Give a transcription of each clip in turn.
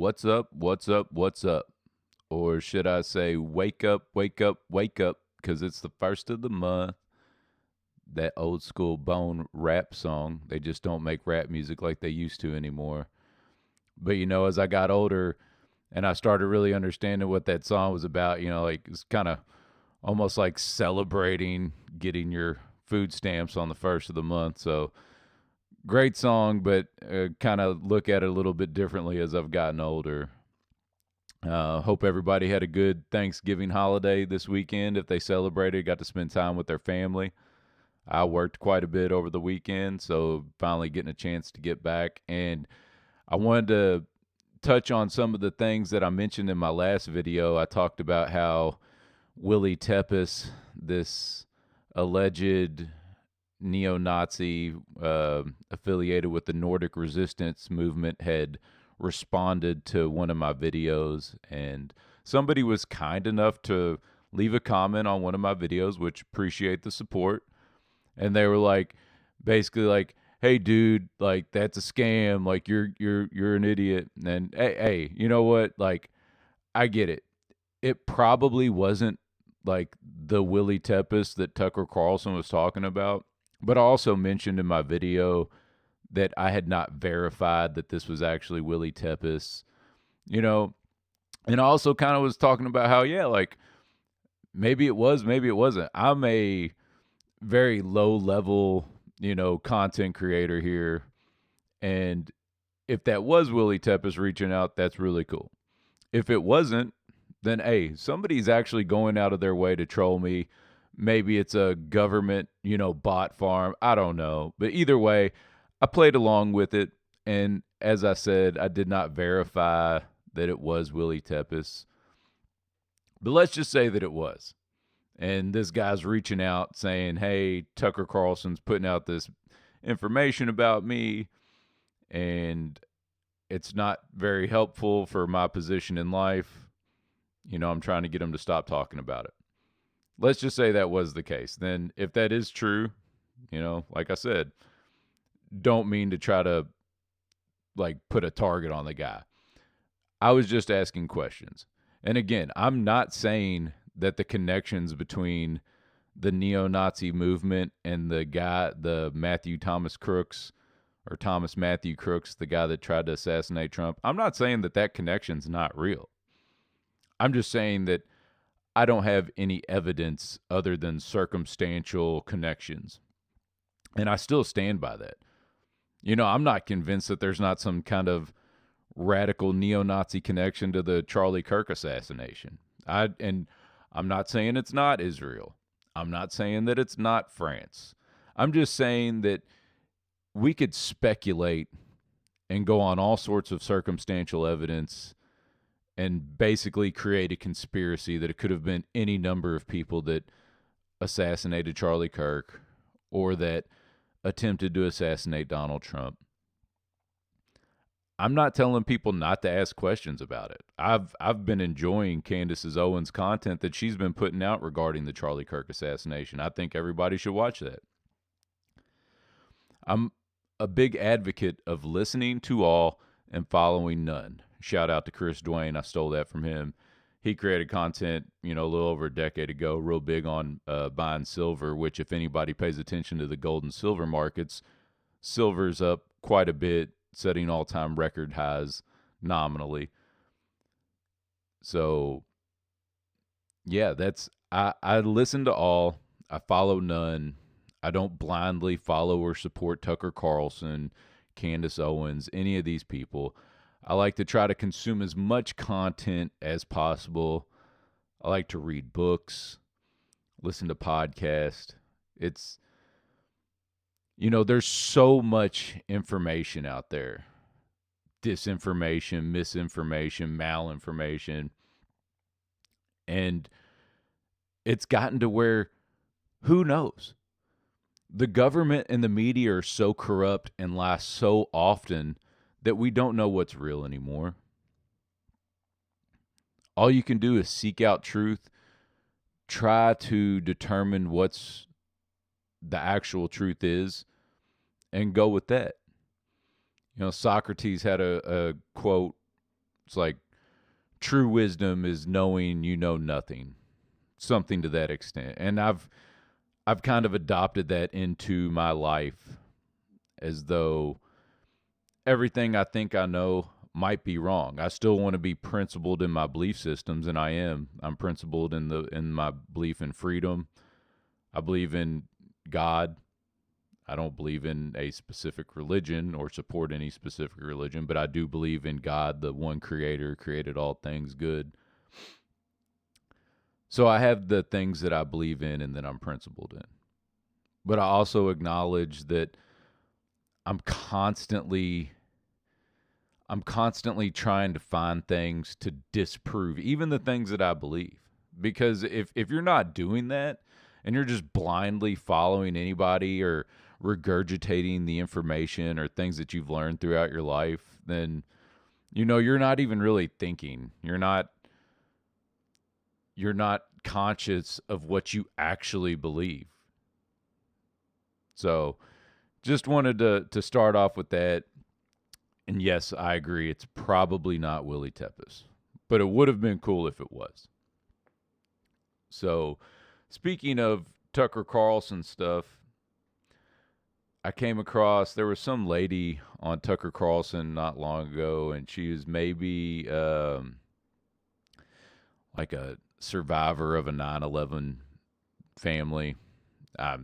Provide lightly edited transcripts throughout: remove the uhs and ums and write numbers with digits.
What's up? What's up? What's up? Or should I say, wake up, wake up, wake up, because it's the first of the month. That old school Bone rap song. They just don't make rap music like they used to anymore. But as I got older and I started really understanding what that song was about, like it's kind of almost like celebrating getting your food stamps on the first of the month. So great song, but kind of look at it a little bit differently as I've gotten older. Hope everybody had a good Thanksgiving holiday this weekend. If they celebrated, got to spend time with their family. I worked quite a bit over the weekend, so finally getting a chance to get back. And I wanted to touch on some of the things that I mentioned in my last video. I talked about how Willie Tepes, this alleged neo-Nazi affiliated with the Nordic resistance movement, had responded to one of my videos, and somebody was kind enough to leave a comment on one of my videos, which appreciate the support. And they were like, basically like, hey dude, like that's a scam, like you're an idiot. And hey, you know what, like I get it. It probably wasn't like the Willie Tepes that Tucker Carlson was talking about, but I also mentioned in my video that I had not verified that this was actually Willie Tepes, you know, and I also kind of was talking about how, yeah, like maybe it was, maybe it wasn't. I'm a very low level, content creator here. And if that was Willie Tepes reaching out, that's really cool. If it wasn't, then hey, somebody's actually going out of their way to troll me. Maybe it's a government, bot farm. I don't know. But either way, I played along with it. And as I said, I did not verify that it was Willie Tepes. But let's just say that it was. And this guy's reaching out saying, hey, Tucker Carlson's putting out this information about me, and it's not very helpful for my position in life. I'm trying to get him to stop talking about it. Let's just say that was the case. Then if that is true, like I said, don't mean to try to like put a target on the guy. I was just asking questions. And again, I'm not saying that the connections between the neo-Nazi movement and the Matthew Thomas Crooks, or Thomas Matthew Crooks, the guy that tried to assassinate Trump, I'm not saying that that connection's not real. I'm just saying that I don't have any evidence other than circumstantial connections. And I still stand by that. I'm not convinced that there's not some kind of radical neo-Nazi connection to the Charlie Kirk assassination. And I'm not saying it's not Israel. I'm not saying that it's not France. I'm just saying that we could speculate and go on all sorts of circumstantial evidence and basically create a conspiracy that it could have been any number of people that assassinated Charlie Kirk or that attempted to assassinate Donald Trump. I'm not telling people not to ask questions about it. I've been enjoying Candace Owens' content that she's been putting out regarding the Charlie Kirk assassination. I think everybody should watch that. I'm a big advocate of listening to all and following none. Shout out to Chris Dwayne. I stole that from him. He created content, a little over a decade ago, real big on buying silver, which if anybody pays attention to the gold and silver markets, silver's up quite a bit, setting all-time record highs nominally. So, yeah, I listen to all. I follow none. I don't blindly follow or support Tucker Carlson, Candace Owens, any of these people. I like to try to consume as much content as possible. I like to read books, listen to podcasts. It's, there's so much information out there. Disinformation, misinformation, malinformation. And it's gotten to where, who knows? The government and the media are so corrupt and lie so often that we don't know what's real anymore. All you can do is seek out truth, try to determine what's the actual truth is, and go with that. Socrates had a quote It's like true wisdom is knowing you know nothing, something to that extent. And I've kind of adopted that into my life as though everything I think I know might be wrong. I still want to be principled in my belief systems, and I am. I'm principled in my belief in freedom. I believe in God. I don't believe in a specific religion or support any specific religion, but I do believe in God, the one creator, created all things good. So I have the things that I believe in and that I'm principled in. But I also acknowledge that I'm constantly trying to find things to disprove, even the things that I believe. Because if you're not doing that and you're just blindly following anybody or regurgitating the information or things that you've learned throughout your life, then you're not even really thinking. You're not conscious of what you actually believe. So just wanted to start off with that. And yes, I agree. It's probably not Willie Tepes, but it would have been cool if it was. So speaking of Tucker Carlson stuff, I came across, there was some lady on Tucker Carlson not long ago, and she was maybe like a survivor of a 9/11 family. I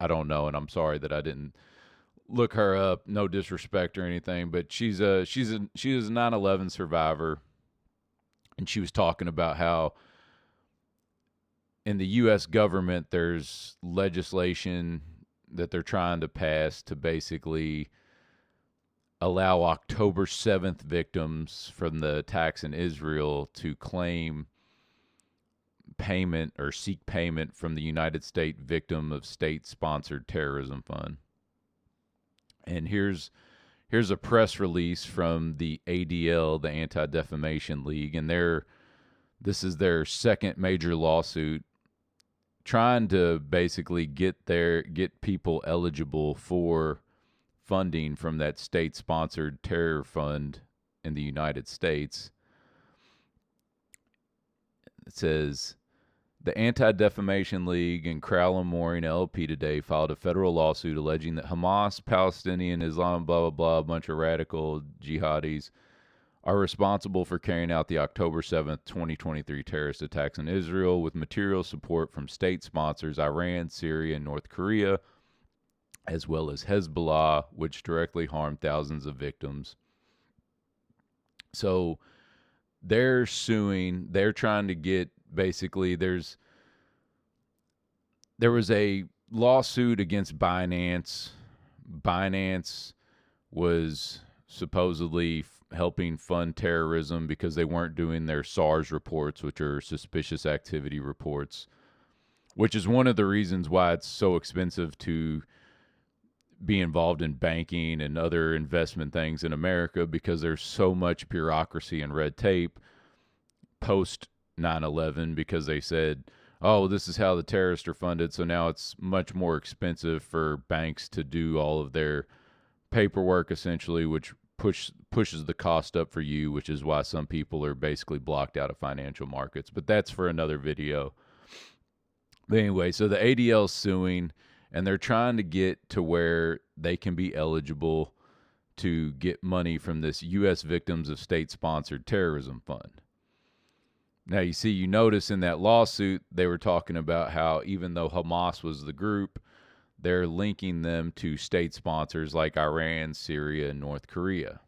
don't know, and I'm sorry that I didn't look her up. No disrespect or anything, but she is a 9/11 survivor, and she was talking about how in the U.S. government there's legislation that they're trying to pass to basically allow October 7th victims from the attacks in Israel to claim payment or seek payment from the United States Victim of State-Sponsored Terrorism Fund. And here's a press release from the ADL, the Anti-Defamation League, and this is their second major lawsuit trying to basically get people eligible for funding from that state-sponsored terror fund in the United States. It says, the Anti-Defamation League and Crowell & Mooring LLP today filed a federal lawsuit alleging that Hamas, Palestinian, Islam, blah, blah, blah, a bunch of radical jihadis are responsible for carrying out the October 7th, 2023 terrorist attacks in Israel with material support from state sponsors Iran, Syria, and North Korea, as well as Hezbollah, which directly harmed thousands of victims. So they're suing, they're trying to get, basically, there was a lawsuit against Binance. Binance was supposedly helping fund terrorism because they weren't doing their SARS reports, which are suspicious activity reports, which is one of the reasons why it's so expensive to be involved in banking and other investment things in America, because there's so much bureaucracy and red tape post 9/11, because they said, oh, this is how the terrorists are funded, so now it's much more expensive for banks to do all of their paperwork, essentially, which pushes the cost up for you, which is why some people are basically blocked out of financial markets. But that's for another video. But anyway, so the ADL's suing, and they're trying to get to where they can be eligible to get money from this U.S. Victims of State-Sponsored Terrorism Fund. Now, you notice in that lawsuit, they were talking about how even though Hamas was the group, they're linking them to state sponsors like Iran, Syria, and North Korea.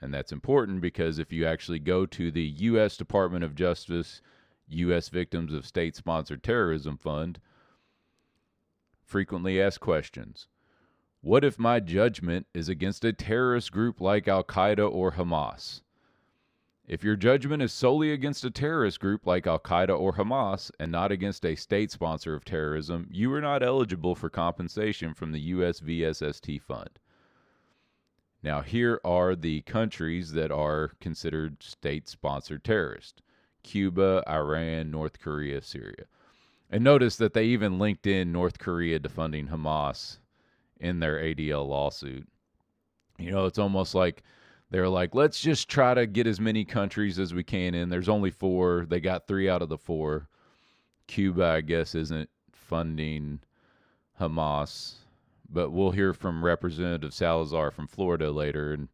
And that's important because if you actually go to the U.S. Department of Justice, U.S. Victims of State-Sponsored Terrorism Fund, frequently asked questions. What if my judgment is against a terrorist group like Al-Qaeda or Hamas? If your judgment is solely against a terrorist group like Al-Qaeda or Hamas and not against a state sponsor of terrorism, you are not eligible for compensation from the U.S. VSST fund. Now, here are the countries that are considered state-sponsored terrorists: Cuba, Iran, North Korea, Syria. And notice that they even linked in North Korea defunding Hamas in their ADL lawsuit. It's almost like They're like, let's just try to get as many countries as we can in. There's only 4. They got 3 out of the 4. Cuba, I guess, isn't funding Hamas, but we'll hear from Representative Salazar from Florida later, and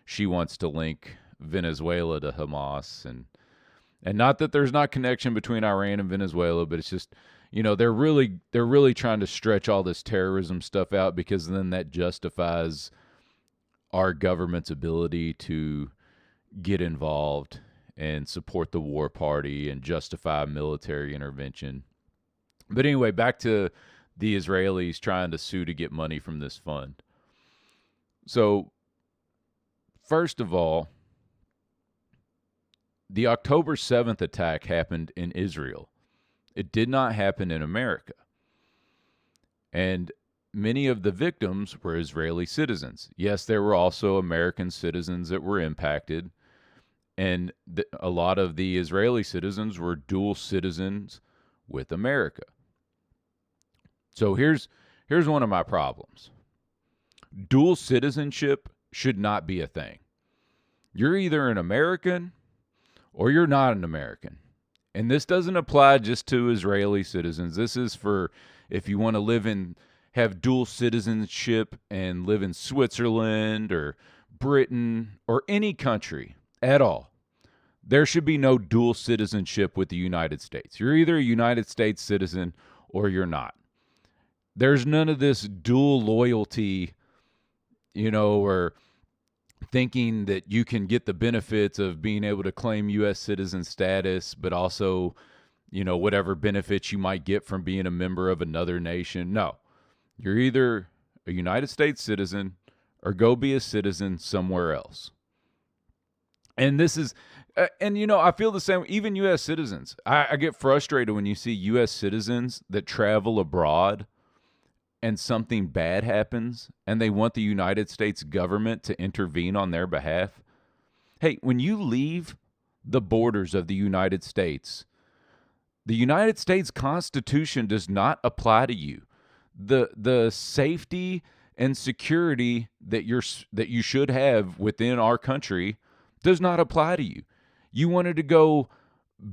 she wants to link Venezuela to Hamas, and not that there's not connection between Iran and Venezuela, but it's just, they're really trying to stretch all this terrorism stuff out, because then that justifies our government's ability to get involved and support the war party and justify military intervention. But anyway, back to the Israelis trying to sue to get money from this fund. So, first of all, the October 7th attack happened in Israel. It did not happen in America. And many of the victims were Israeli citizens. Yes, there were also American citizens that were impacted. And a lot of the Israeli citizens were dual citizens with America. So here's one of my problems. Dual citizenship should not be a thing. You're either an American or you're not an American. And this doesn't apply just to Israeli citizens. This is for if you want to have dual citizenship and live in Switzerland or Britain or any country at all. There should be no dual citizenship with the United States. You're either a United States citizen or you're not. There's none of this dual loyalty, or thinking that you can get the benefits of being able to claim U.S. citizen status, but also, whatever benefits you might get from being a member of another nation. No, you're either a United States citizen or go be a citizen somewhere else. And this is, I feel the same. Even U.S. citizens, I get frustrated when you see U.S. citizens that travel abroad and something bad happens and they want the United States government to intervene on their behalf. Hey, when you leave the borders of the United States Constitution does not apply to you. The safety and security that you should have within our country does not apply to you. You wanted to go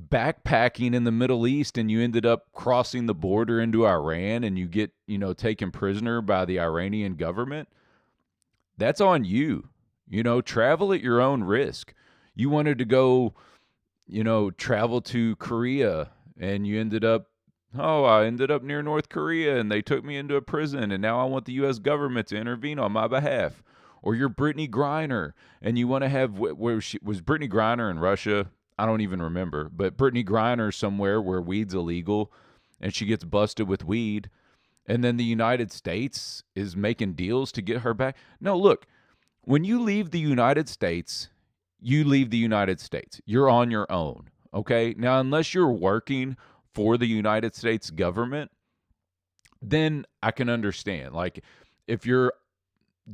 backpacking in the Middle East and you ended up crossing the border into Iran and you get, taken prisoner by the Iranian government. That's on you. Travel at your own risk. You wanted to go, travel to Korea and you ended up, I ended up near North Korea and they took me into a prison and now I want the U.S. government to intervene on my behalf. Or you're Brittany Griner and you want to have, was Brittany Griner in Russia? I don't even remember, but Brittany Griner somewhere where weed's illegal and she gets busted with weed. And then the United States is making deals to get her back. No, look, when you leave the United States, you leave the United States. You're on your own, okay? Now, unless you're working for the United States government, then I can understand. Like, if you're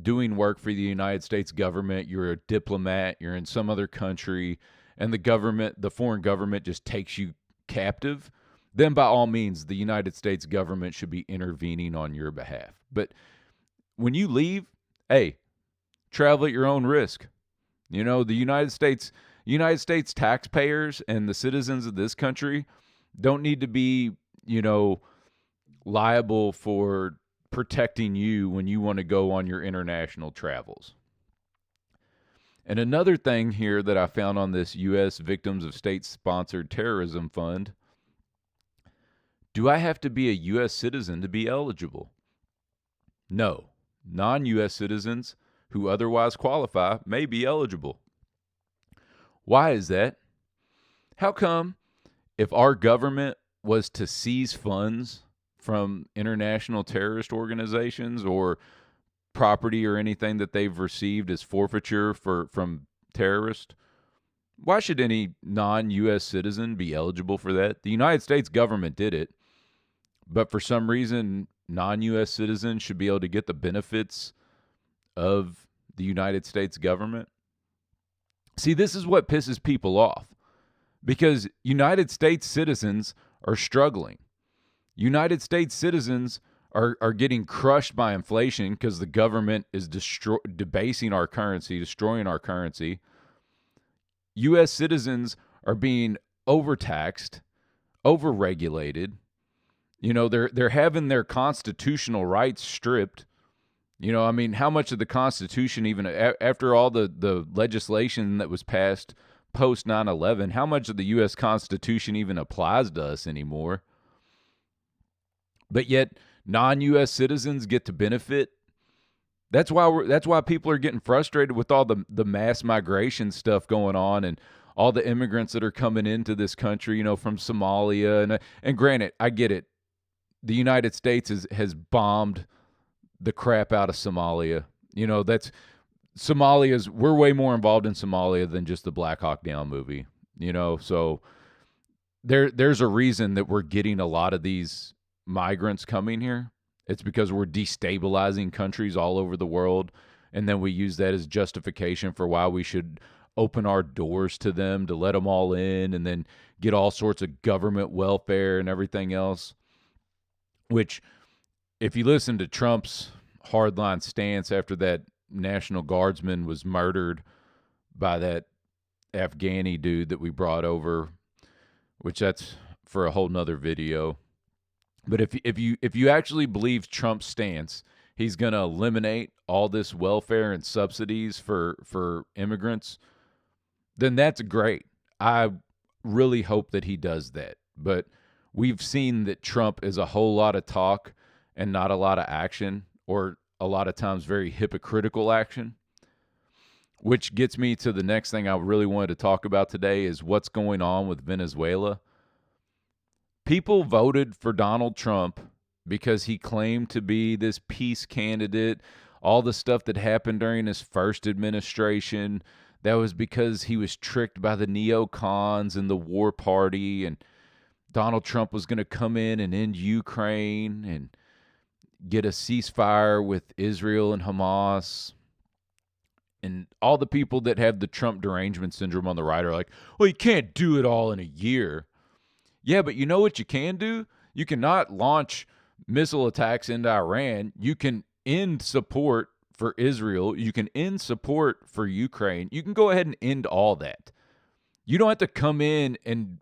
doing work for the United States government, you're a diplomat, you're in some other country, and the foreign government just takes you captive, then by all means, the United States government should be intervening on your behalf. But when you leave, hey, travel at your own risk. The United States taxpayers and the citizens of this country don't need to be, liable for protecting you when you want to go on your international travels. And another thing here that I found on this U.S. Victims of State-Sponsored Terrorism Fund, do I have to be a U.S. citizen to be eligible? No. Non-U.S. citizens who otherwise qualify may be eligible. Why is that? How come if our government was to seize funds from international terrorist organizations or property or anything that they've received as forfeiture from terrorists, why should any non-U.S. citizen be eligible for that? The United States government did it, but for some reason, non-U.S. citizens should be able to get the benefits of the United States government. See, this is what pisses people off, because United States citizens are struggling. United States citizens are getting crushed by inflation because the government is debasing our currency, destroying our currency. U.S. citizens are being overtaxed, overregulated. You know, they're having their constitutional rights stripped. You know, I mean, how much of the Constitution, even after all the legislation that was passed post 9/11, how much of the U.S. Constitution even applies to us anymore? But yet, non-U.S. citizens get to benefit. That's why people are getting frustrated with all the mass migration stuff going on and all the immigrants that are coming into this country, you know, from Somalia. And granted, I get it. The United States has bombed the crap out of Somalia. You know, we're way more involved in Somalia than just the Black Hawk Down movie, you know. So there's a reason that we're getting a lot of these migrants coming here. It's because we're destabilizing countries all over the world, and then we use that as justification for why we should open our doors to them to let them all in and then get all sorts of government welfare and everything else. Which, if you listen to Trump's hardline stance after that National Guardsman was murdered by that Afghani dude that we brought over, which that's for a whole nother video. But if you actually believe Trump's stance, he's going to eliminate all this welfare and subsidies for immigrants, then that's great. I really hope that he does that. But we've seen that Trump is a whole lot of talk and not a lot of action, or a lot of times very hypocritical action, which gets me to the next thing I really wanted to talk about today is what's going on with Venezuela. People voted for Donald Trump because he claimed to be this peace candidate. All the stuff that happened during his first administration, that was because he was tricked by the neocons and the war party, and Donald Trump was going to come in and end Ukraine and get a ceasefire with Israel and Hamas. And all the people that have the Trump derangement syndrome on the right are like, well, you can't do it all in a year. Yeah, but you know what you can do? You cannot launch missile attacks into Iran. You can end support for Israel. You can end support for Ukraine. You can go ahead and end all that. You don't have to come in and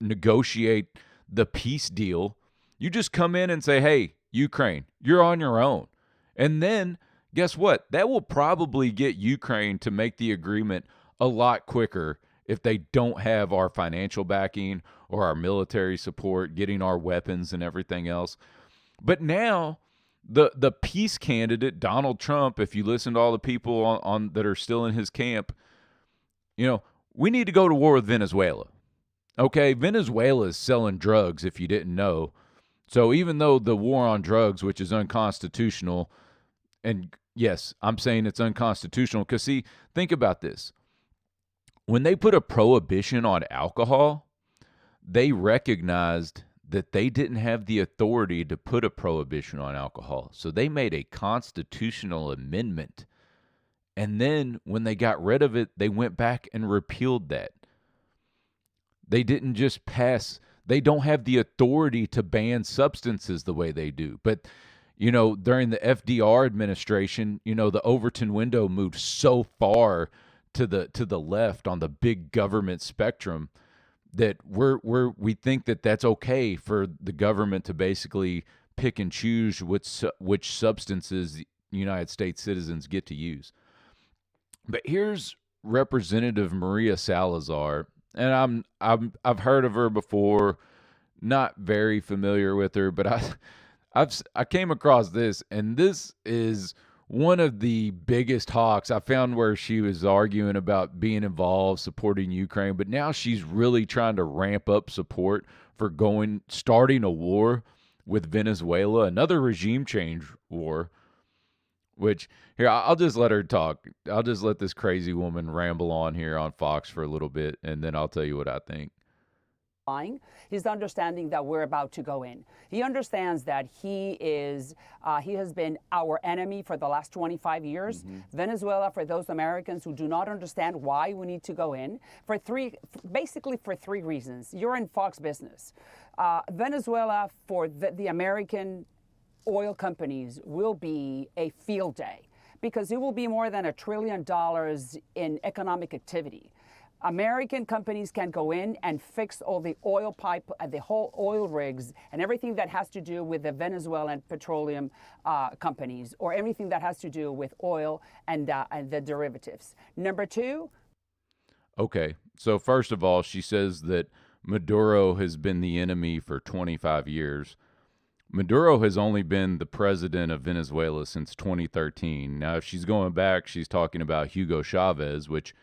negotiate the peace deal. You just come in and say, hey, Ukraine, you're on your own. And then, guess what? That will probably get Ukraine to make the agreement a lot quicker if they don't have our financial backing or our military support, getting our weapons and everything else. But now, the peace candidate, Donald Trump, if you listen to all the people on that are still in his camp, you know, we need to go to war with Venezuela. Okay, Venezuela is selling drugs, if you didn't know. So even though the war on drugs, which is unconstitutional, and yes, I'm saying it's unconstitutional because, see, think about this. When they put a prohibition on alcohol, they recognized that they didn't have the authority to put a prohibition on alcohol. So they made a constitutional amendment. And then when they got rid of it, they went back and repealed that. They didn't just pass. They don't have the authority to ban substances the way they do. But, you know, during the FDR administration, you know, the Overton window moved so far to the left on the big government spectrum that we think that that's okay for the government to basically pick and choose which substances United States citizens get to use. But here's Representative Maria Salazar, and I've heard of her before, not very familiar with her, but I came across this, and this is one of the biggest hawks. I found where she was arguing about being involved, supporting Ukraine, but now she's really trying to ramp up support for starting a war with Venezuela, another regime change war, which, here, I'll just let her talk. I'll just let this crazy woman ramble on here on Fox for a little bit, and then I'll tell you what I think. His understanding that we're about to go in. He understands that he has been our enemy for the last 25 years. Venezuela, for those Americans who do not understand why we need to go in, basically for three reasons. You're in Fox business. Venezuela, for the American oil companies will be a field day because it will be more than $1 trillion in economic activity. American companies can go in and fix all the oil pipe, the whole oil rigs, and everything that has to do with the Venezuelan petroleum companies, or anything that has to do with oil and the derivatives. Number two. Okay, so first of all, she says that Maduro has been the enemy for 25 years. Maduro has only been the president of Venezuela since 2013. Now, if she's going back, she's talking about Hugo Chavez, which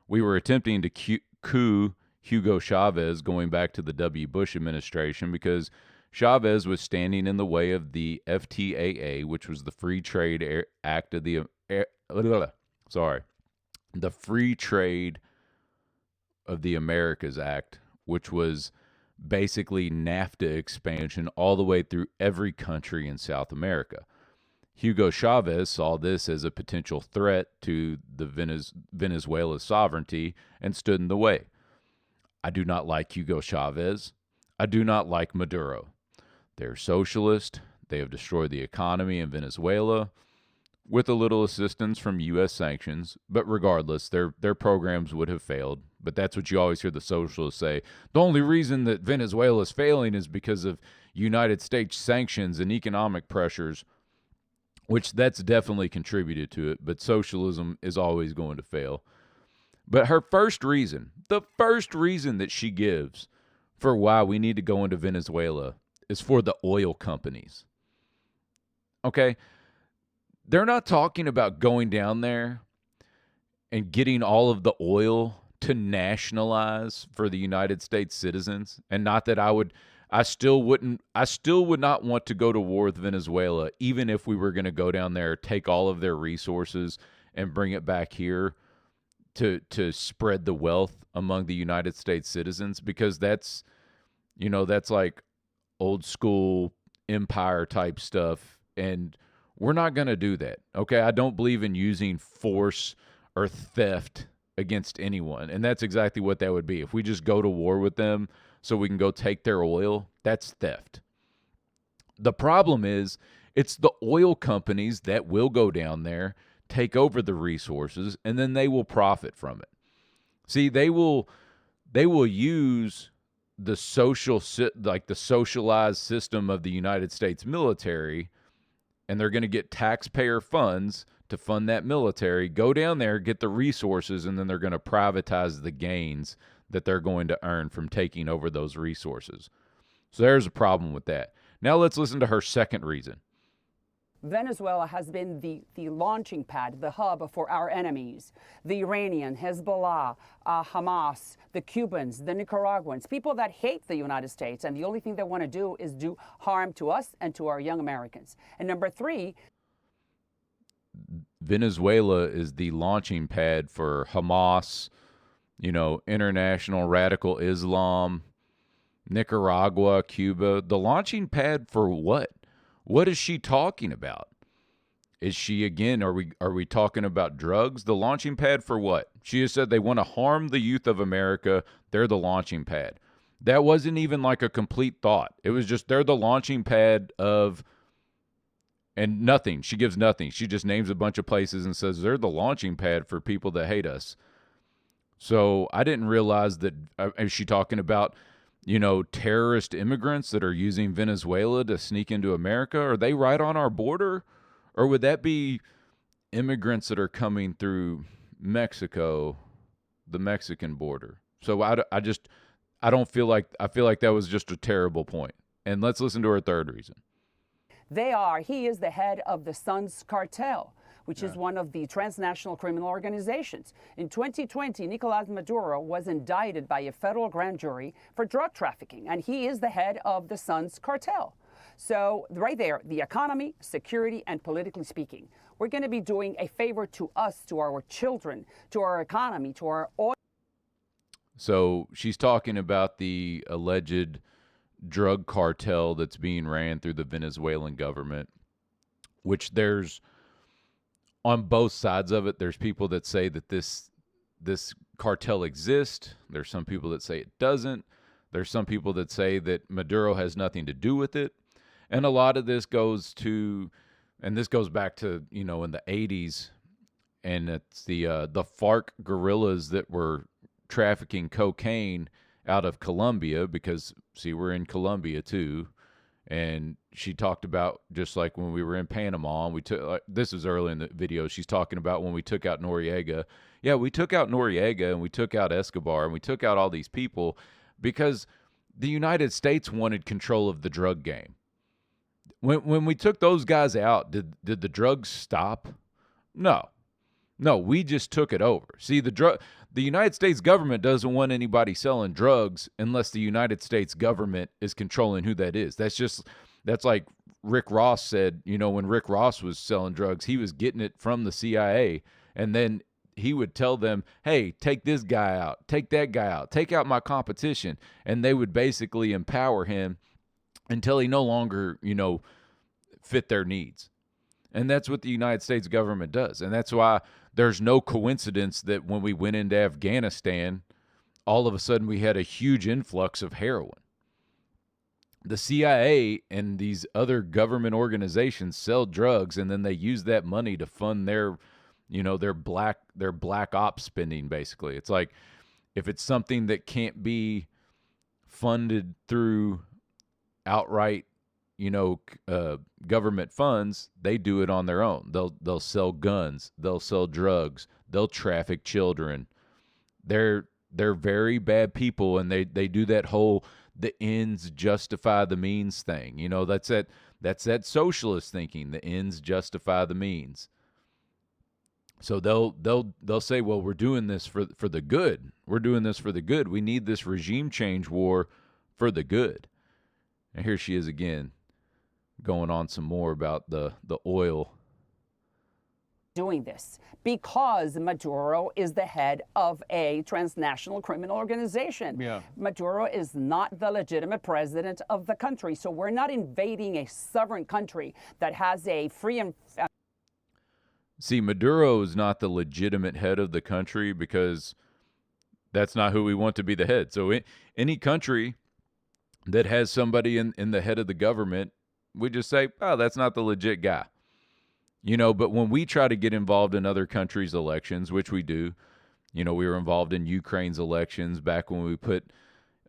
we were attempting to coup Hugo Chavez going back to the W. Bush administration because Chavez was standing in the way of the FTAA, which was the Free Trade Act of the the Free Trade of the Americas Act, which was basically NAFTA expansion all the way through every country in South America. Hugo Chavez saw this as a potential threat to the Venezuela's sovereignty and stood in the way. I do not like Hugo Chavez. I do not like Maduro. They're socialist. They have destroyed the economy in Venezuela with a little assistance from U.S. sanctions. But regardless, their programs would have failed. But that's what you always hear the socialists say. The only reason that Venezuela is failing is because of United States sanctions and economic pressures, which that's definitely contributed to it. But socialism is always going to fail. But her first reason, the first reason that she gives for why we need to go into Venezuela is for the oil companies. Okay? They're not talking about going down there and getting all of the oil to nationalize for the United States citizens. And not that I still would not want to go to war with Venezuela, even if we were going to go down there, take all of their resources and bring it back here to spread the wealth among the United States citizens, because that's like old school empire type stuff. And we're not going to do that. Okay. I don't believe in using force or theft against anyone. And that's exactly what that would be. If we just go to war with them so we can go take their oil, that's theft. The problem is it's the oil companies that will go down there, take over the resources, and then they will profit from it. See, they will use the socialized system of the United States military, and they're going to get taxpayer funds to fund that military, go down there, get the resources, and then they're going to privatize the gains that they're going to earn from taking over those resources. So there's a problem with that. Now let's listen to her second reason. Venezuela has been the launching pad, the hub for our enemies. The Iranian, Hezbollah, Hamas, the Cubans, the Nicaraguans, people that hate the United States, and the only thing they want to do is do harm to us and to our young Americans. And number three, Venezuela is the launching pad for Hamas, international radical Islam, Nicaragua, Cuba. The launching pad for what? What is she talking about? Is she, again, are we talking about drugs? The launching pad for what? She has said they want to harm the youth of America. They're the launching pad. That wasn't even like a complete thought. It was just they're the launching pad of, and nothing. She gives nothing. She just names a bunch of places and says they're the launching pad for people that hate us. So I didn't realize that. Is she talking about, terrorist immigrants that are using Venezuela to sneak into America? Are they right on our border? Or would that be immigrants that are coming through Mexico, the Mexican border? So I don't feel like, I feel like that was just a terrible point. And let's listen to her third reason. He is the head of the Suns cartel, which is one of the transnational criminal organizations. In 2020, Nicolas Maduro was indicted by a federal grand jury for drug trafficking, and he is the head of the Suns cartel. So right there, the economy, security, and politically speaking, we're going to be doing a favor to us, to our children, to our economy, to our oil. So she's talking about the alleged drug cartel that's being ran through the Venezuelan government, which there's, on both sides of it, there's people that say that this cartel exists. There's some people that say it doesn't. There's some people that say that Maduro has nothing to do with it. And a lot of this goes to, and this goes back to, in the 80s, and it's the FARC guerrillas that were trafficking cocaine out of Colombia, because, see, we're in Colombia too. And she talked about, just like when we were in Panama, and we took, this is early in the video, she's talking about when we took out Noriega. Yeah, we took out Noriega, and we took out Escobar, and we took out all these people because the United States wanted control of the drug game. When we took those guys out, did the drugs stop? No. No, we just took it over. See, the United States government doesn't want anybody selling drugs unless the United States government is controlling who that is. That's like Rick Ross said, when Rick Ross was selling drugs, he was getting it from the CIA, and then he would tell them, hey, take this guy out, take that guy out, take out my competition, and they would basically empower him until he no longer, fit their needs. And that's what the United States government does. And that's why there's no coincidence that when we went into Afghanistan, all of a sudden we had a huge influx of heroin. The CIA and these other government organizations sell drugs, and then they use that money to fund their black ops spending, basically. It's like, if it's something that can't be funded through outright government funds, they do it on their own. They'll sell guns, they'll sell drugs, they'll traffic children. They're very bad people, and they do that whole the ends justify the means thing. That's that socialist thinking. The ends justify the means. So they'll say, well, we're doing this for the good. We're doing this for the good. We need this regime change war for the good. And here she is again, going on some more about the oil. Doing this because Maduro is the head of a transnational criminal organization. Yeah. Maduro is not the legitimate president of the country. So we're not invading a sovereign country that has a free and See, Maduro is not the legitimate head of the country because that's not who we want to be the head. So any country that has somebody in the head of the government, we just say, oh, that's not the legit guy. But when we try to get involved in other countries' elections, which we do, we were involved in Ukraine's elections back when we put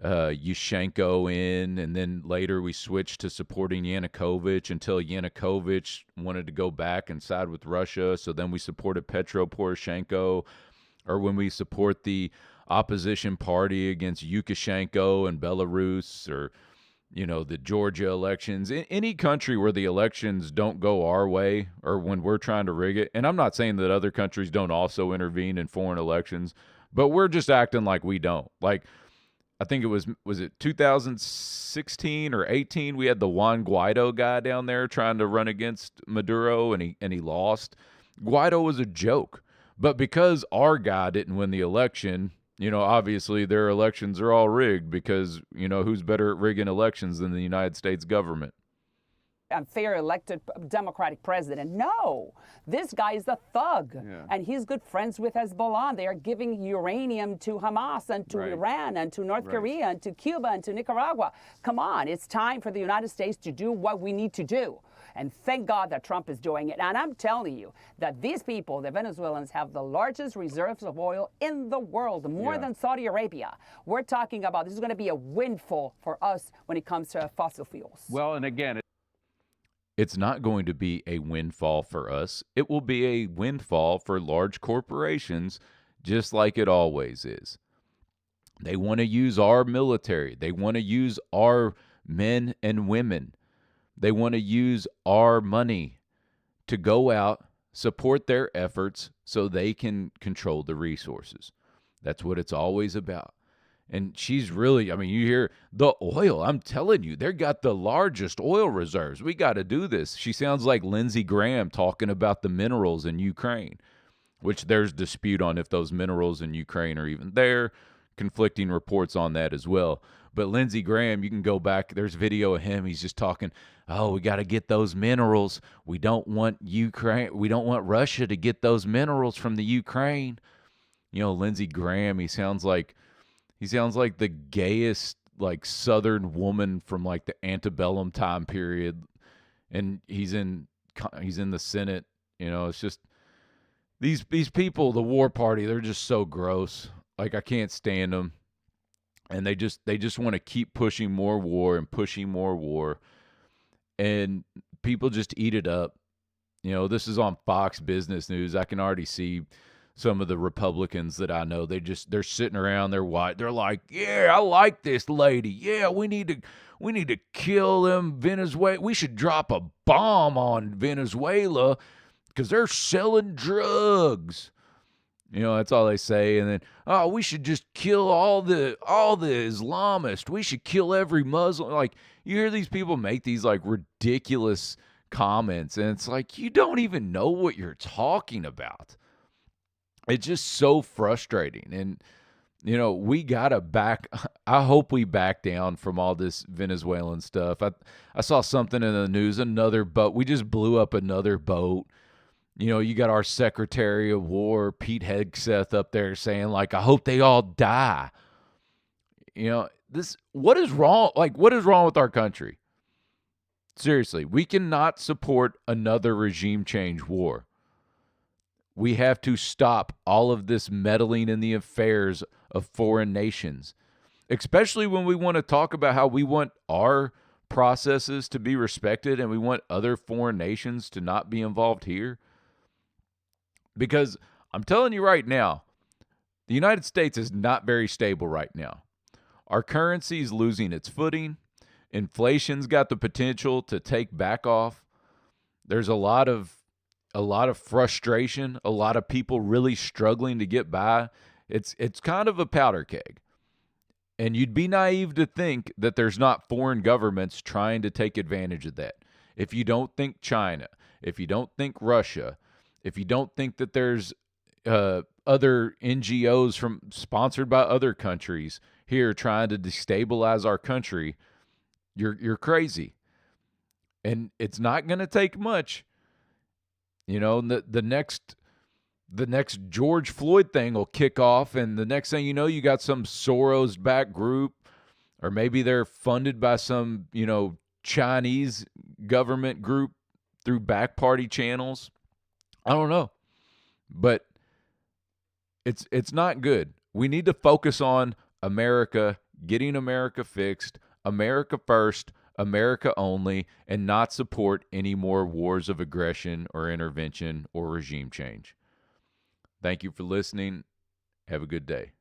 Yushchenko in, and then later we switched to supporting Yanukovych until Yanukovych wanted to go back and side with Russia. So then we supported Petro Poroshenko, or when we support the opposition party against Lukashenko and Belarus, or the Georgia elections. In any country where the elections don't go our way, or when we're trying to rig it, and I'm not saying that other countries don't also intervene in foreign elections, but we're just acting like we don't. Like, I think it was it 2016 or 18, we had the Juan Guaido guy down there trying to run against Maduro, and he lost. Guaido was a joke. But because our guy didn't win the election, obviously their elections are all rigged, because, who's better at rigging elections than the United States government? fair elected democratic president. No, this guy is a thug, and he's good friends with Hezbollah. They are giving uranium to Hamas and to Iran and to North Korea and to Cuba and to Nicaragua. Come on, it's time for the United States to do what we need to do. And thank God that Trump is doing it. And I'm telling you that these people, the Venezuelans, have the largest reserves of oil in the world, more than Saudi Arabia. We're talking about this is going to be a windfall for us when it comes to fossil fuels. Well, and again, it's not going to be a windfall for us. It will be a windfall for large corporations, just like it always is. They want to use our military. They want to use our men and women. They want to use our money to go out, support their efforts so they can control the resources. That's what it's always about. And she's really, I mean, you hear the oil. I'm telling you, they got the largest oil reserves. We got to do this. She sounds like Lindsey Graham talking about the minerals in Ukraine, which there's dispute on if those minerals in Ukraine are even there. Conflicting reports on that as well. But Lindsey Graham, you can go back. There's video of him. He's just talking, oh, we got to get those minerals. We don't want Ukraine. We don't want Russia to get those minerals from the Ukraine. You know, Lindsey Graham, he sounds like the gayest like Southern woman from like the antebellum time period, and he's in the Senate. You know, it's just these people, the war party, they're just so gross. Like I can't stand them, and they just want to keep pushing more war and pushing more war, and people just eat it up. You know, this is on Fox Business News. I can already see some of the Republicans that I know. They're sitting around, they're white. They're like, "Yeah, I like this lady. Yeah, we need to kill them Venezuela. We should drop a bomb on Venezuela because they're selling drugs." You know, that's all they say. And then, "Oh, we should just kill all the Islamists. We should kill every Muslim." Like, you hear these people make these like ridiculous comments, and it's like, you don't even know what you're talking about. It's just so frustrating. And, you know, we got to I hope we back down from all this Venezuelan stuff. I saw something in the news, another boat. We just blew up another boat. You know, you got our Secretary of War, Pete Hegseth, up there saying, like, I hope they all die. You know, what is wrong? Like, what is wrong with our country? Seriously, we cannot support another regime change war. We have to stop all of this meddling in the affairs of foreign nations, especially when we want to talk about how we want our processes to be respected and we want other foreign nations to not be involved here. Because I'm telling you right now, the United States is not very stable right now. Our currency is losing its footing. Inflation's got the potential to take back off. There's a lot of frustration, a lot of people really struggling to get by. It's kind of a powder keg. And you'd be naive to think that there's not foreign governments trying to take advantage of that. If you don't think China, if you don't think Russia, if you don't think that there's other NGOs sponsored by other countries here trying to destabilize our country, you're crazy. And it's not going to take much. You know, the next George Floyd thing will kick off, and the next thing you know, you got some Soros-backed group, or maybe they're funded by some, you know, Chinese government group through back party channels. I don't know, but it's not good. We need to focus on America, getting America fixed, America first, America only, and not support any more wars of aggression or intervention or regime change. Thank you for listening. Have a good day.